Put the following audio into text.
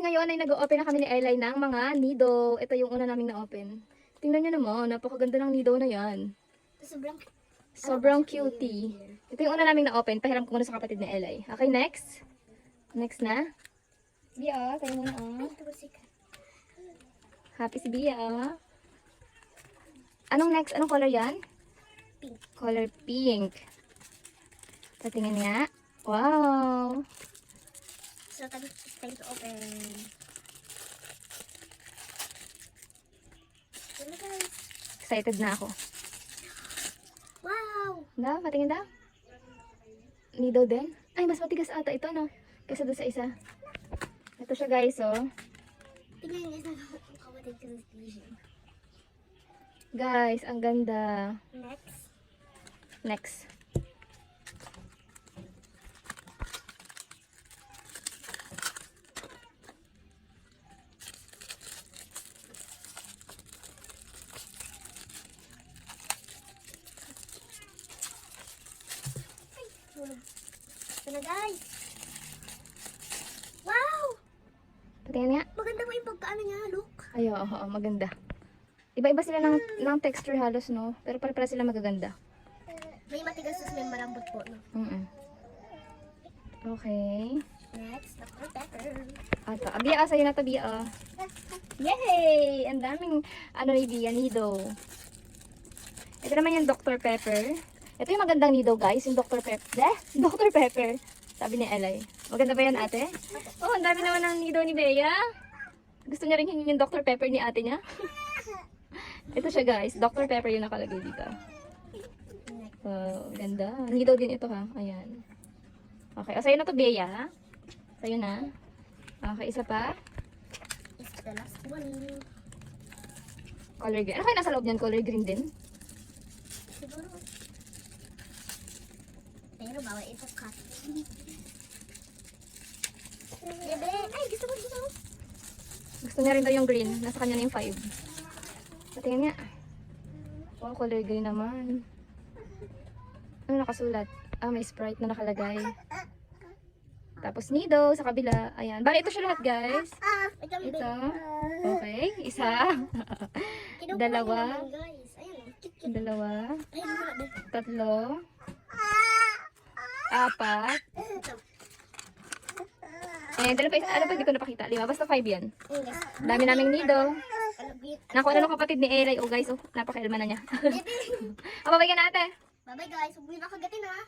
ngayon ay nag-open na kami ni Eli ng mga nido. Ito yung una naming na-open. Tingnan nyo naman, napakaganda ng nido na yan. Sobrang cutie. Ito yung una naming na-open. Pahiram ko muna sa kapatid ni Eli. Okay, next. Next na. Bia, kayo muna Happy si Bia. Anong next? Anong color yan? Pink. Color pink. Patingin nga. Wow. So, time to open. Hello guys. Excited na ako. Wow! Da, patingin daw. Nido din. Ay, mas matigas ata ito, no? Kaysa doon sa isa. Ito siya, guys, oh. Tingnan guys, ang kapatid ko sa station. Guys, ang ganda. Next. Next. Ito na guys. Wow! Patingin nga. Maganda mo yung pagkaano niya, look. Ay, oo, maganda. Iba-iba sila ng texture halos, no? Pero pare-pare sila magaganda. May matigas tapos may malambot po, no? Okay. Next, Dr. Pepper. Ito. Bia, sa'yo na to, Bia. Yay! Ang daming, ni Bia, nido. Ito naman yung Dr. Pepper. Ito yung magandang nido, guys. Yung Dr. Pepper. Dr. Pepper. Sabi ni Eli. Maganda ba yan, ate? Oh, ang dami naman ng nido ni Bea. Gusto niya rin hingin yung Dr. Pepper ni ate niya. Ito siya, guys. Dr. Pepper yung nakalagay dito. Wow, ganda. Nido din ito, ha. Ayan. Okay. O, sa'yo na to, Bea. Sa'yo na. Okay, isa pa. It's the last one. Color green. Ano kayo nasa loob niyan? Color green din? Siguro. Pero bawal ito cut. Bebe! Ay, gusto mo. Gusto niya rin daw yung green. Nasa kanya na yung 5. Patingin nga. Wow, color green naman. Ano nakasulat? Ah, may Sprite na nakalagay. Tapos nido sa kabila. Ayan. Bali, ito siya lahat, guys. Ito. Okay. Isa. Dalawa. Guys. Ayun. Dalawa. Ayun muna din. Tatlo. Apat. Eh, dalawa pa isa. Ano pa hindi ko napakita? 5. Basta 5 yan. Ayun guys. Dami naming nido. Kalabit. Nakuha na ng kapatid ni Eli. Oh, guys. Oh, napakailman na niya. Babay ka na, ate. Bye-bye guys. Huwag mo yung nakagatin ha.